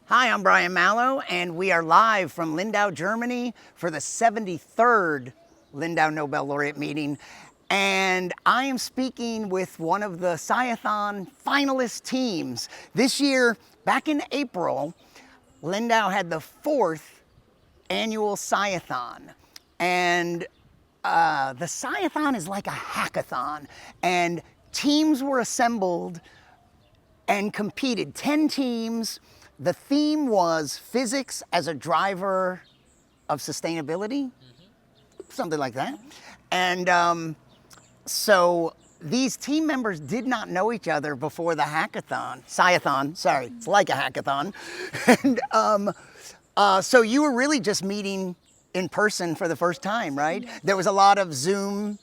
Hi, I'm Brian Malow, and we are live from Lindau, Germany for the 73rd Lindau Nobel Laureate Meeting. And I am speaking with one of the Sciathon finalist teams. This year, back in April, Lindau had the 4th annual Sciathon. And the Sciathon is like a hackathon, and teams were assembled and competed, 10 teams. The theme was physics as a driver of sustainability, something like that. And so these team members did not know each other before the hackathon, Sciathon, sorry, it's like a hackathon. And so you were really just meeting in person for the first time, right? Yes. There was a lot of Zoom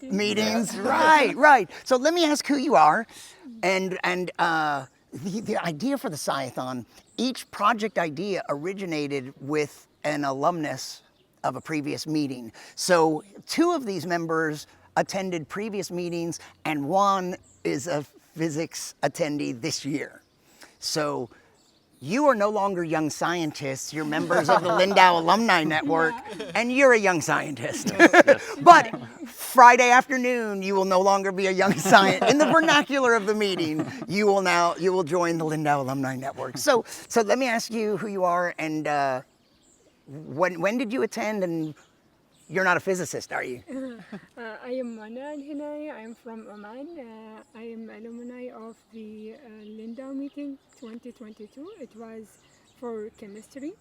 meetings, right. So let me ask who you are, and the idea for the Sciathon. Each project idea originated with an alumnus of a previous meeting. So 2 of these members attended previous meetings, and 1 is a physics attendee this year. So you are no longer young scientists, you're members of the Lindau Alumni Network, and you're a young scientist. But Friday afternoon, you will no longer be a young scientist. In the vernacular of the meeting, you will join the Lindau Alumni Network. So let me ask you who you are, and when did you attend? And you're not a physicist, are you? I am Muna Al-Hinai. I am from Oman. I am alumni of the Lindau meeting 2022. It was for chemistry.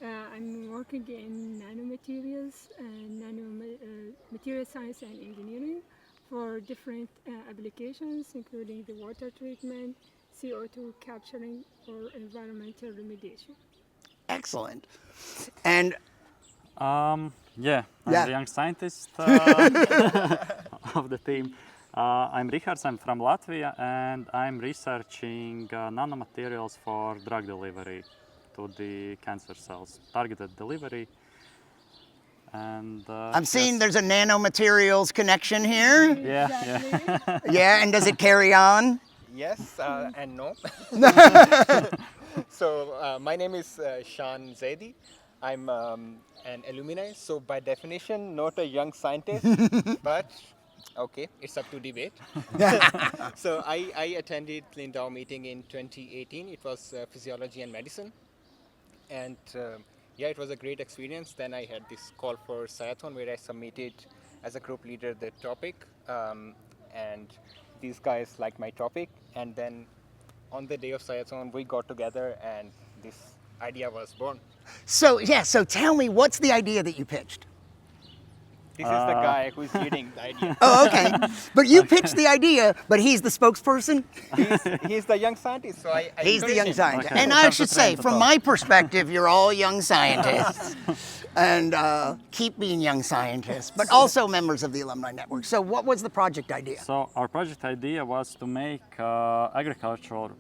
I'm working in nanomaterials and nanomaterial science and engineering for different applications, including the water treatment, CO2 capturing, or environmental remediation. Excellent. And I'm the young scientist of the team. I'm Rihards, I'm from Latvia, and I'm researching nanomaterials for drug delivery to the cancer cells, targeted delivery. And I'm seeing there's a nanomaterials connection here. Yeah. Yeah, and does it carry on? Yes and no. So my name is Shan Zaidi. I'm an alumni, so by definition, not a young scientist, but okay, it's up to debate. So I attended Lindau meeting in 2018. It was physiology and medicine. And it was a great experience. Then I had this call for Sciathon where I submitted as a group leader the topic. And these guys liked my topic. And then on the day of Sciathon, we got together and this idea was born. So tell me, what's the idea that you pitched? This is the guy who's leading the idea. Oh, okay. But you pitched the idea, but he's the spokesperson? He's the young scientist, so I He's the young him. scientist. Okay. And I should say, from my perspective, you're all young scientists. And keep being young scientists, but also members of the Alumni Network. So what was the project idea? So our project idea was to make agriculture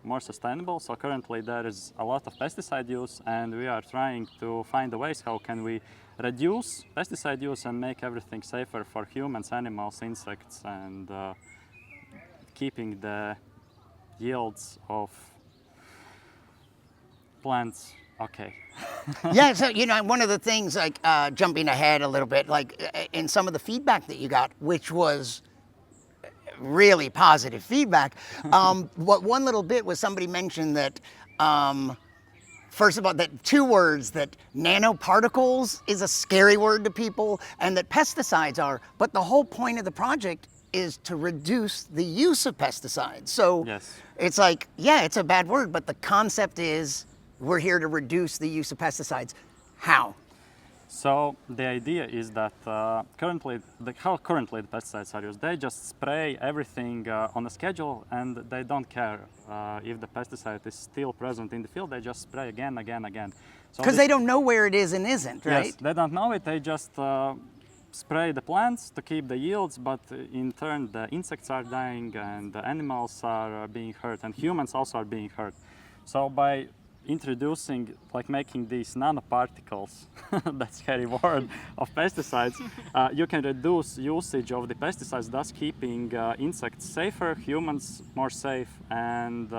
more sustainable. So currently there is a lot of pesticide use, and we are trying to find the ways how can we reduce pesticide use and make everything safer for humans, animals, insects, and keeping the yields of plants okay. Yeah, so one of the things, like jumping ahead a little bit, like in some of the feedback that you got, which was really positive feedback. What one little bit was somebody mentioned that, first of all, that 2 words, that nanoparticles is a scary word to people, and that pesticides are. But the whole point of the project is to reduce the use of pesticides. So Yes. it's like, yeah, it's a bad word, but the concept is we're here to reduce the use of pesticides. How? So the idea is that currently the pesticides are used. They just spray everything on a schedule, and they don't care if the pesticide is still present in the field. They just spray again. So Because they don't know where it is and isn't, right? Yes, they don't know it. They just spray the plants to keep the yields, but in turn the insects are dying and the animals are being hurt, and humans also are being hurt. So by introducing, like making these nanoparticles, that scary word, of pesticides, you can reduce usage of the pesticides, thus keeping insects safer, humans more safe, and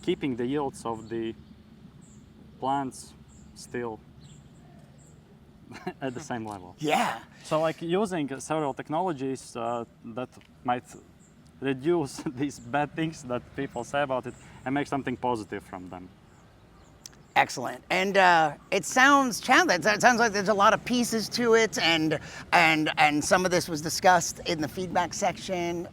keeping the yields of the plants still at the same level. Yeah. So like using several technologies that might reduce these bad things that people say about it and make something positive from them. Excellent. And it sounds challenging. It sounds like there's a lot of pieces to it, and some of this was discussed in the feedback section.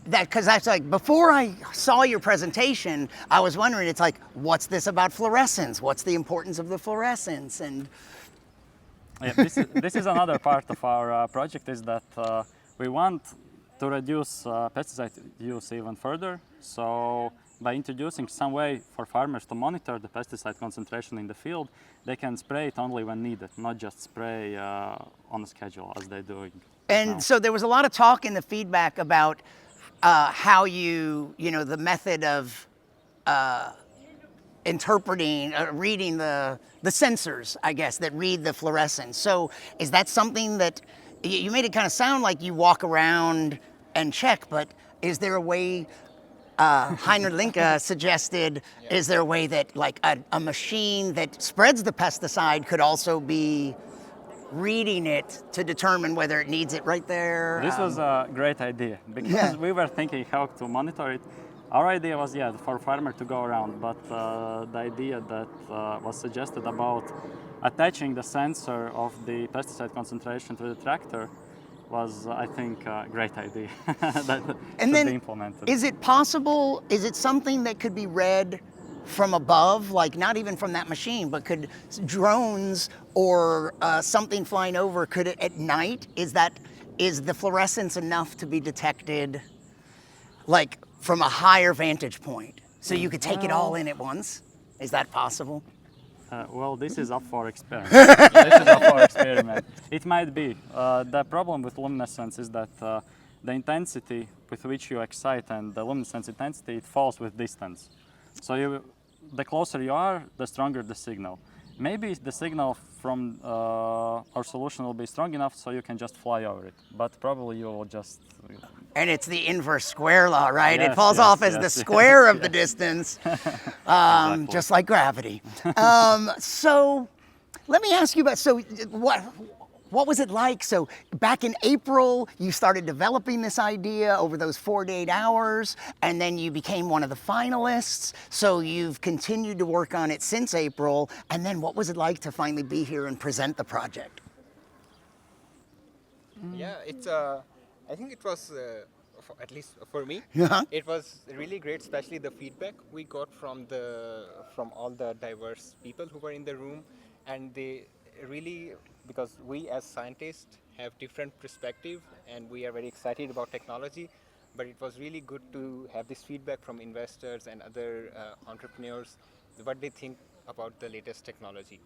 Because that's like, before I saw your presentation, I was wondering, it's like, what's this about fluorescence? What's the importance of the fluorescence? And Yeah, this is another part of our project, is that we want to reduce pesticide use even further. So by introducing some way for farmers to monitor the pesticide concentration in the field, they can spray it only when needed, not just spray on a schedule as they're doing And now. so there was a lot of talk in the feedback about how the method of interpreting, reading the sensors, I guess, that read the fluorescence. So is that something that, you made it kind of sound like you walk around and check, but is there a way, Heinrich Linke suggested, is there a way that like a machine that spreads the pesticide could also be reading it to determine whether it needs it right there? This was a great idea, because we were thinking how to monitor it. Our idea was, for farmer to go around, but the idea that was suggested about attaching the sensor of the pesticide concentration to the tractor was, I think, a great idea that should be implemented. Is it possible, is it something that could be read from above, like not even from that machine, but could drones or something flying over, could it at night, is the fluorescence enough to be detected like from a higher vantage point? So you could take it all in at once? Is that possible? Well, this is up for experiment. It might be. The problem with luminescence is that the intensity with which you excite and the luminescence intensity, it falls with distance. So the closer you are, the stronger the signal. Maybe the signal from our solution will be strong enough so you can just fly over it, but probably you will just... And it's the inverse square law, right? Yes, it falls yes, off as yes, the square yes, of the distance, Exactly. just like gravity. So let me ask you about, so what was it like? So back in April, you started developing this idea over those 4 to 8 hours, and then you became one of the finalists. So you've continued to work on it since April. And then what was it like to finally be here and present the project? Yeah, it's. I think it was, at least for me, it was really great, especially the feedback we got from all the diverse people who were in the room, and they really, because we as scientists have different perspective and we are very excited about technology, but it was really good to have this feedback from investors and other entrepreneurs, what they think about the latest technology.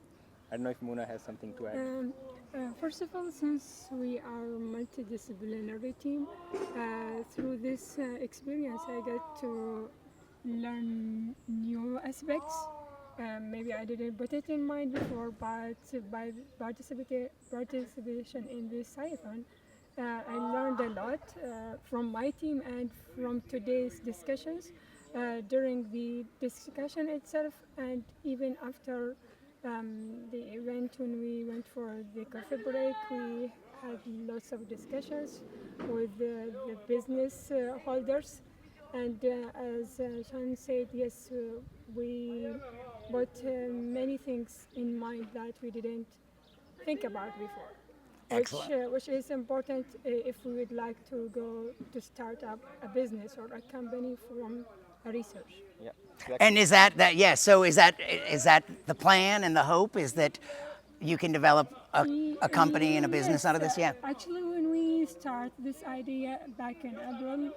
I don't know if Muna has something to add. First of all, since we are a multidisciplinary team, through this experience I get to learn new aspects. Maybe I didn't put it in mind before, but by participation in this sciathon, I learned a lot from my team and from today's discussions. During the discussion itself and even after the event, when we went for the coffee break, we had lots of discussions with the business holders. And as Shan said, yes, we put many things in mind that we didn't think about before. Excellent. Which is important if we would like to go to start up a business or a company from research. Yeah, exactly. And is that so is that the plan and the hope, is that you can develop a company and a business out of this? Yeah. Actually, when we start this idea back in April,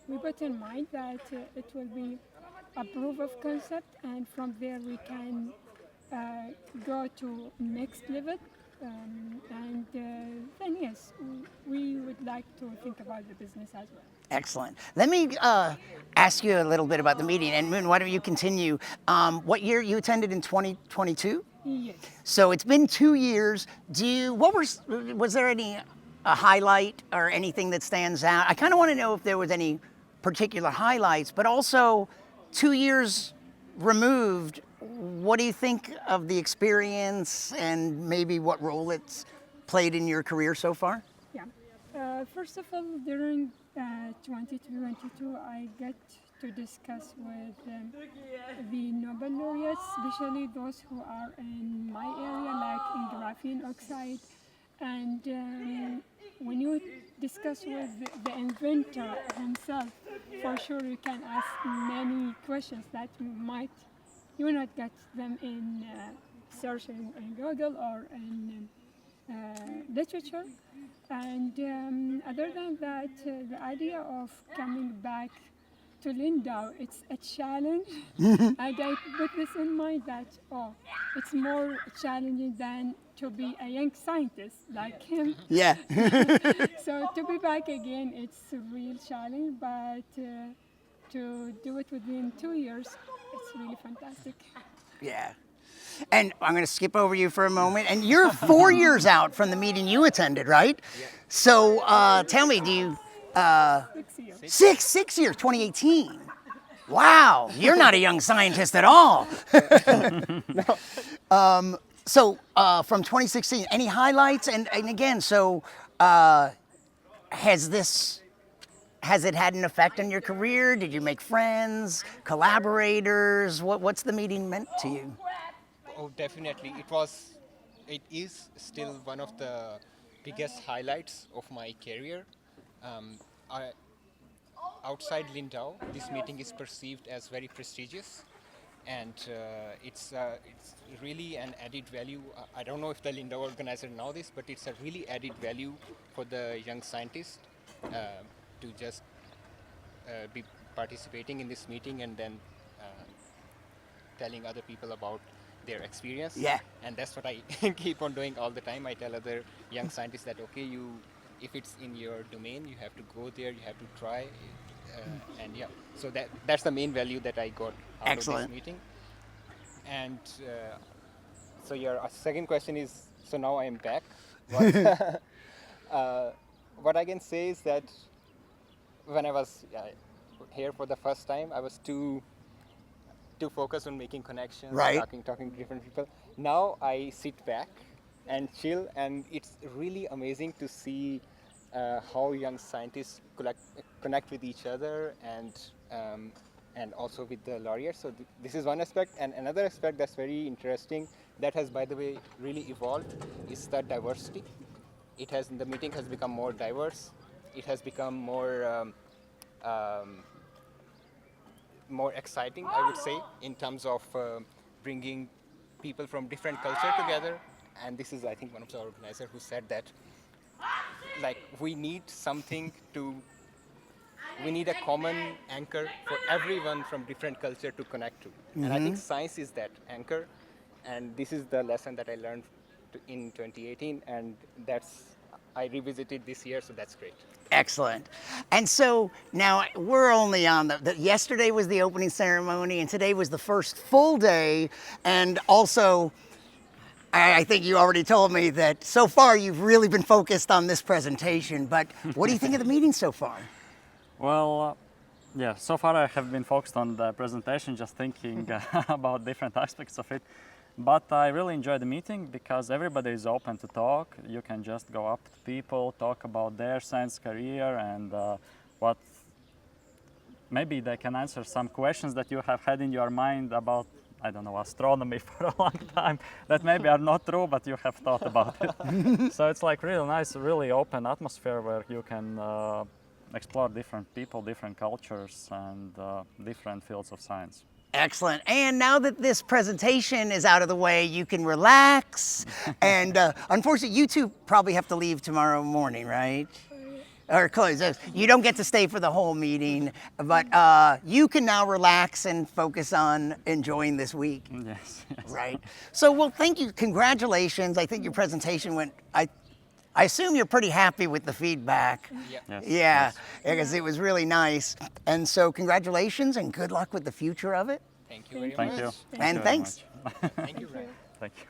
we put in mind that it will be a proof of concept, and from there we can go to next level. And then yes, we would like to think about the business as well. Excellent. Let me ask you a little bit about the meeting, and Moon, why don't you continue? What year you attended in 2022? Yes. So it's been 2 years. Was there any a highlight or anything that stands out? I kind of want to know if there was any particular highlights, but also 2 years removed, what do you think of the experience and maybe what role it's played in your career so far? Yeah. First of all, during 2022, I get to discuss with the Nobel laureates, especially those who are in my area, like in graphene oxide. And when you discuss with the inventor himself, for sure you can ask many questions that you will not get them in search in Google or in literature. And other than that, the idea of coming back to Lindau, it's a challenge. And I put this in mind that, it's more challenging than to be a young scientist like him. Yeah. So to be back again, it's a real challenge, but to do it within 2 years, it's really fantastic. Yeah. And I'm going to skip over you for a moment. And you're 4 years out from the meeting you attended, right? Yeah. So tell me, do you... 6 years. Six years, 2018. Wow, you're not a young scientist at all. So from 2016, any highlights? And again, so has it had an effect on your career? Did you make friends, collaborators? What's the meeting meant to you? Oh, definitely. It is still one of the biggest highlights of my career. Outside Lindau, this meeting is perceived as very prestigious, and it's really an added value. I don't know if the Lindau organizer know this, but it's a really added value for the young scientists to just be participating in this meeting and then telling other people about their experience. Yeah. And that's what I keep on doing all the time. I tell other young scientists that, okay, if it's in your domain, you have to go there, you have to try, and yeah. So that's the main value that I got out of this meeting. And so your second question is, so now I am back. What I can say is that when I was here for the first time, I was too focused on making connections, right. talking to different people. Now I sit back and chill, and it's really amazing to see how young scientists connect with each other and also with the laureates. So this is one aspect, and another aspect that's very interesting that has, by the way, really evolved is the diversity. The meeting has become more diverse. It has become more exciting, I would say, in terms of bringing people from different culture together. And this is, I think, one of the organizers who said that, we need a common anchor for everyone from different culture to connect to. Mm-hmm. And I think science is that anchor. And this is the lesson that I learned in 2018. And I revisited this year, so that's great. Excellent. And so now we're only on yesterday was the opening ceremony, and today was the first full day. And also, I think you already told me that so far you've really been focused on this presentation, but what do you think of the meeting so far? Well, yeah, so far I have been focused on the presentation, just thinking about different aspects of it. But I really enjoyed the meeting because everybody is open to talk. You can just go up to people, talk about their science career and maybe they can answer some questions that you have had in your mind about, I don't know, astronomy for a long time that maybe are not true, but you have thought about it. So it's really nice, really open atmosphere where you can explore different people, different cultures, and different fields of science. Excellent. And now that this presentation is out of the way, you can relax. And unfortunately, you two probably have to leave tomorrow morning, right? Or close. You don't get to stay for the whole meeting, but you can now relax and focus on enjoying this week. Yes. Right. So, well, thank you. Congratulations. I think your presentation went, I assume you're pretty happy with the feedback. Yeah. Yeah, because it was really nice. And so congratulations and good luck with the future of it. Thank you very much. Thank you. And thanks. Thank you, Ryan. Thank you.